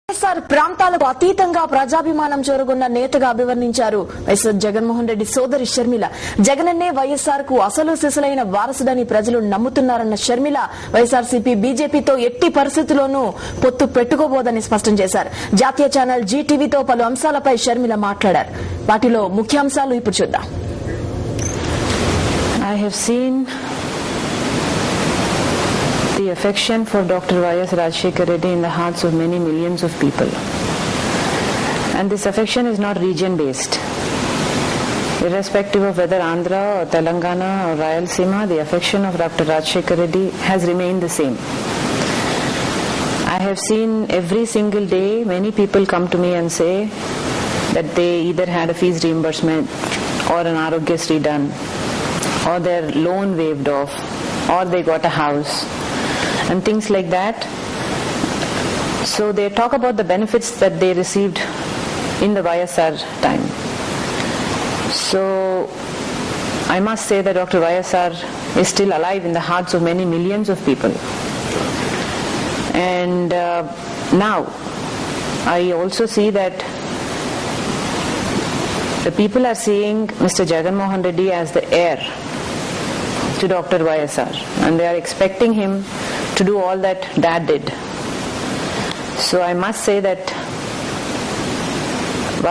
వైఎస్ఆర్ ప్రాంతాలకు అతీతంగా ప్రజాభిమానం చేరుకున్న నేతగా అభివర్ణించారు వైఎస్ జగన్మోహన్ రెడ్డి సోదరి షర్మిల. జగనన్నే వైఎస్ఆర్ కు అసలు సిసలైన వారసుడని ప్రజలు నమ్ముతున్నారన్న షర్మిల వైఎస్ఆర్సీపీ బీజేపీతో ఎట్టి పరిస్థితుల్లోనూ పొత్తు పెట్టుకోబోదని స్పష్టం చేశారు. జాతీయ ఛానల్ జీటీవీతో పలు అంశాలపై షర్మిల మాట్లాడారు. వాటిలో ముఖ్యాంశాలు ఇప్పుడు చూద్దాం. The affection for Dr. YSRCP in the hearts of many millions of people. And this affection is not region-based. Irrespective of whether Andhra or Telangana or Rayalaseema, the affection of Dr. Rajshekar Reddy has remained the same. I have seen every single day many people come to me and say that they either had a fees reimbursement or an Arogyasri done, or their loan waived off, or they got a house, and things like that. So they talk about the benefits that they received in the YSR time. So I must say that Dr. YSR is still alive in the hearts of many millions of people. And now I also see that the people are seeing Mr. Jagannath Reddy as the heir to Dr. YSR, and they are expecting him to do all that Dad did. So I must say that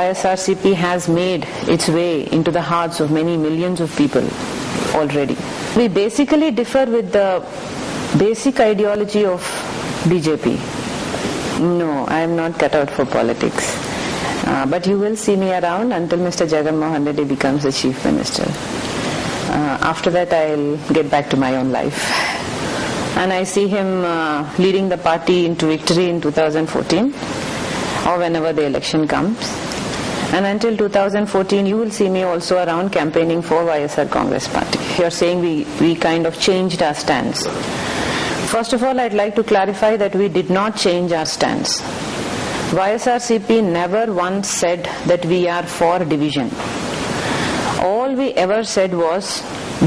YSRCP has made its way into the hearts of many millions of people already. We basically differ with the basic ideology of BJP. No, I am not cut out for politics. But you will see me around until Mr. Jagannath Reddy becomes the Chief Minister. After that I'll get back to my own life. And I see him leading the party into victory in 2014 or whenever the election comes. And until 2014 you will see me also around campaigning for YSR Congress Party. You're saying we kind of changed our stance. First of all, I'd like to clarify that we did not change our stance. YSRCP never once said that we are for division. All we ever said was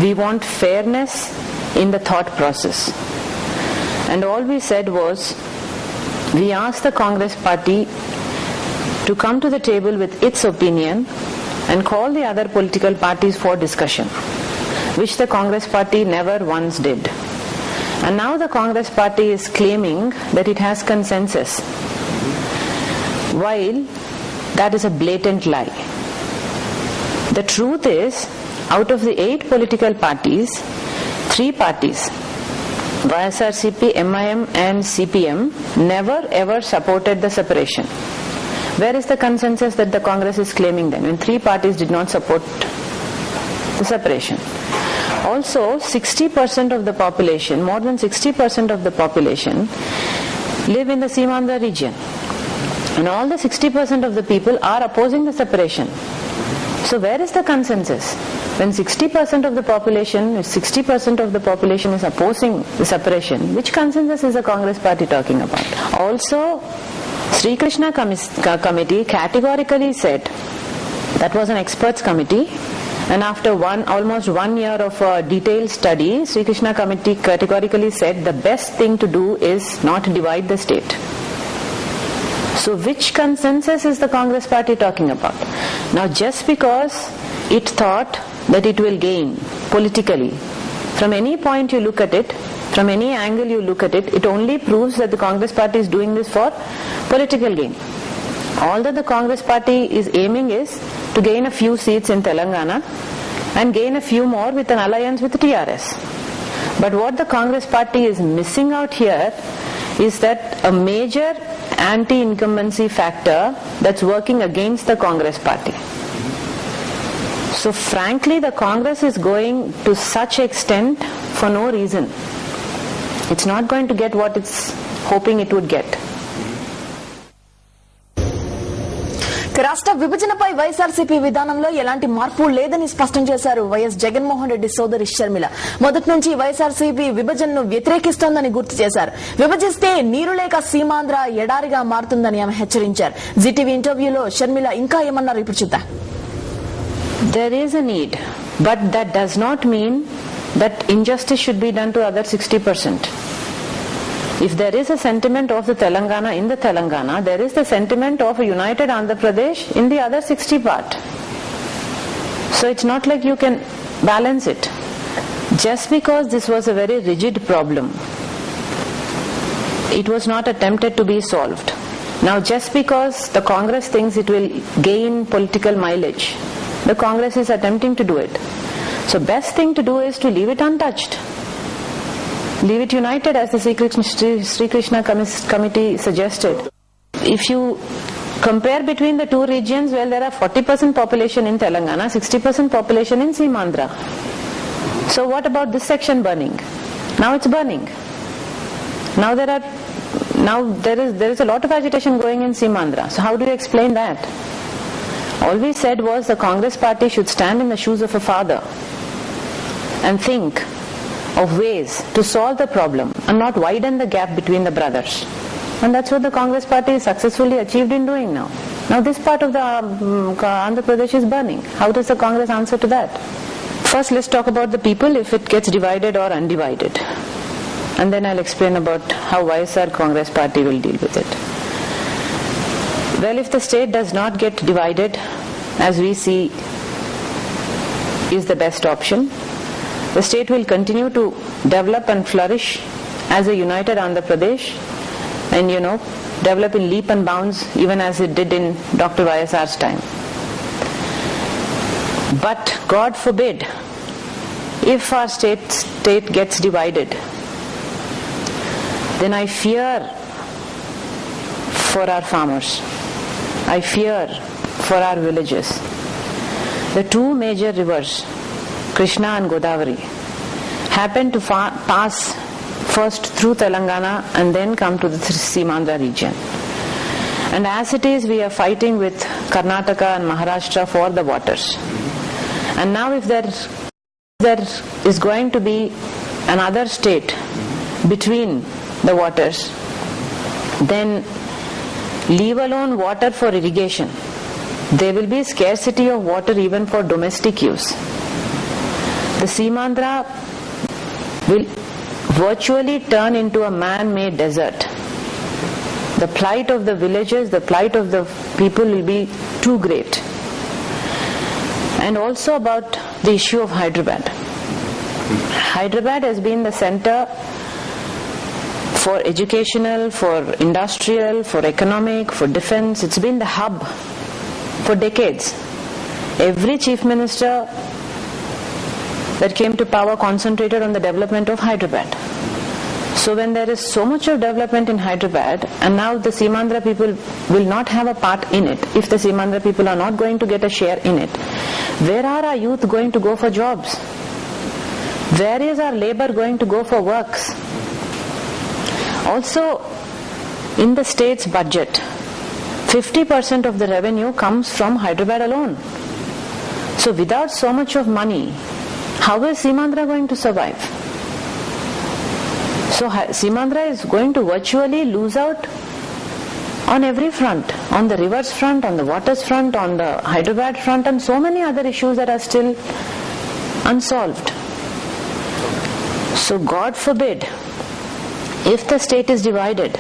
we want fairness in the thought process. And all we said was we asked the Congress Party to come to the table with its opinion and call the other political parties for discussion, which the Congress Party never once did. And now the Congress Party is claiming that it has consensus, while that is a blatant lie. The truth is, out of the 8 political parties, 3 parties, YSRCP, MIM and CPM, never ever supported the separation. Where is the consensus that the Congress is claiming then, when 3 parties did not support the separation? Also, 60% of the population, more than 60% of the population, live in the Seemandhra region. And all the 60% of the people are opposing the separation. So where is the consensus? When 60% of the population, if 60% of the population is opposing the separation, which consensus is the Congress Party talking about? Also, Sri Krishna committee categorically said, that was an experts committee, and after almost 1 year of a detailed study, Sri Krishna committee categorically said the best thing to do is not divide the state. So which consensus is the Congress Party talking about? Now just because it thought that it will gain politically, from any point you look at it, from any angle you look at it, it only proves that the Congress Party is doing this for political gain. All that the Congress Party is aiming is to gain a few seats in Telangana and gain a few more with an alliance with TRS. But what the Congress Party is missing out here is that a major anti-incumbency factor that's working against the Congress Party. So frankly, the Congress is going to such extent for no reason. It's not going to get what it's hoping it would get. రాష్ట్ర విభజనపై వైఎస్ఆర్సీపీ విధానంలో ఎలాంటి మార్పు లేదని స్పష్టం చేశారు YS Jaganmohan Reddy సోదరి షర్మిల. మొదటి నుంచి వైఎస్ఆర్సీపీ విభజనను వ్యతిరేకిస్తోందని గుర్తు చేశారు. విభజిస్తే నీరు లేక సీమాంధ్ర ఎడారిగా మారుతుందని ఆమె హెచ్చరించారు. జీటీవీ ఇంటర్వ్యూలో షర్మిల ఇంకా ఏమన్నారు ఇప్పుడు చూద్దాం. There is a need, but that does not mean that injustice should be done to other 60%. If there is a sentiment of the Telangana in the Telangana, there is the sentiment of a united Andhra Pradesh in the other 60 part. So it's not like you can balance it. Just because this was a very rigid problem, it was not attempted to be solved. Now just because the Congress thinks it will gain political mileage, the Congress is attempting to do it. So best thing to do is to leave it untouched. Leave it united as the Sri Krishna committee suggested. If you compare between the two regions, well, there are 40% population in Telangana, 60% population in Seemandhra. So what about this section burning? Now it's burning. Now there is a lot of agitation going in Seemandhra. So how do you explain that? All we said was the Congress party should stand in the shoes of a father and think of ways to solve the problem and not widen the gap between the brothers. And that's what the Congress party is successfully achieved in doing now. Now this part of the Andhra Pradesh is burning. How does the Congress answer to that? First let's talk about the people, if it gets divided or undivided. And then I'll explain about how YSR Congress party will deal with it. Well, if the state does not get divided, as we see is the best option, the state will continue to develop and flourish as a united Andhra Pradesh and develop in leap and bounds even as it did in Dr. YSR's time. But God forbid, if our state gets divided, then I fear for our farmers. I fear for our villages. The two major rivers, Krishna and Godavari, happen to pass first through Telangana and then come to the Seemandhra region. And as it is, we are fighting with Karnataka and Maharashtra for the waters. And now if there is going to be another state between the waters, then leave alone water for irrigation. There will be scarcity of water even for domestic use. The Seemandhra will virtually turn into a man-made desert. The plight of the villages, the plight of the people will be too great. And also about the issue of Hyderabad. Hyderabad has been the center for educational, for industrial, for economic, for defense. It's been the hub for decades. Every chief minister that came to power concentrated on the development of Hyderabad. So when there is so much of development in Hyderabad, and now the Seemandhra people will not have a part in it, if the Seemandhra people are not going to get a share in it, where are our youth going to go for jobs? Where is our labor going to go for works? Also, in the state's budget, 50% of the revenue comes from Hyderabad alone. So without so much of money, how is Seemandhra going to survive? So Seemandhra is going to virtually lose out on every front, on the rivers front, on the waters front, on the Hyderabad front, and so many other issues that are still unsolved. So God forbid, if the state is divided,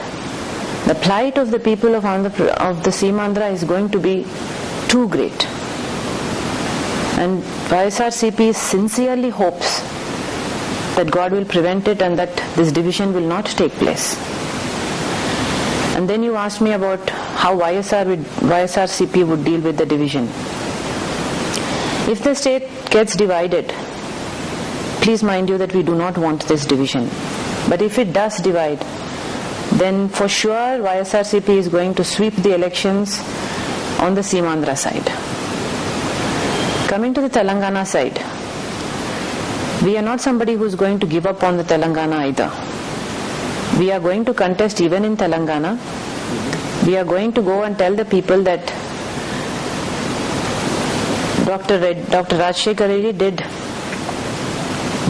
the plight of the people of the Seemandhra is going to be too great. And YSRCP sincerely hopes that God will prevent it and that this division will not take place. And then you asked me about how YSRCP would deal with the division. If the state gets divided, please mind you that we do not want this division. But if it does divide, then for sure YSRCP is going to sweep the elections on the Seemandhra side. Coming to the Telangana side, we are not somebody who is going to give up on the Telangana either. We are going to contest even in Telangana. We are going to go and tell the people that Dr. Rajshekhar Reddy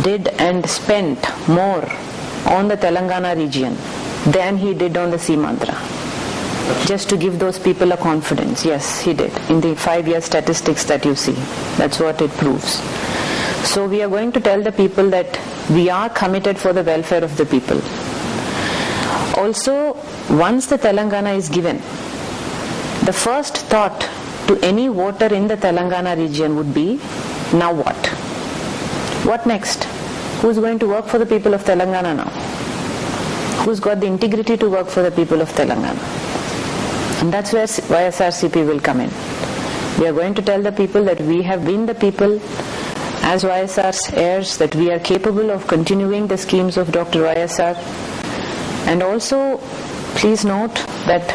did and spent more on the Telangana region than he did on the Seemandhra. Just to give those people a confidence. Yes, he did. In the 5-year statistics that you see, that's what it proves. So we are going to tell the people that we are committed for the welfare of the people. also, once the Telangana is given, the first thought to any voter in the Telangana region would be, now what? What next? Who's going to work for the people of Telangana now? Who's got the integrity to work for the people of Telangana? And that's where YSRCP will come in. We are going to tell the people that we have been the people as YSR's heirs, that we are capable of continuing the schemes of Dr. YSR. And also, please note that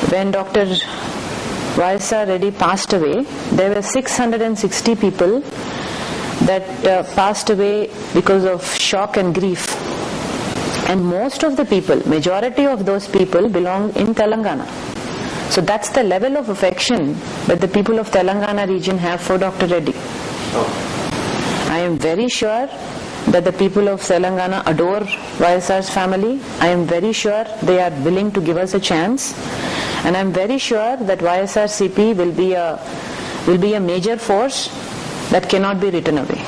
when Dr. YSR Reddy passed away, there were 660 people that passed away because of shock and grief. And most of the people, majority of those people belong in Telangana. So that's the level of affection that the people of Telangana region have for Dr. Reddy. I am very sure that the people of Telangana adore YSR's family. I am very sure they are willing to give us a chance. And I am very sure that YSRCP will be a major force that cannot be written away.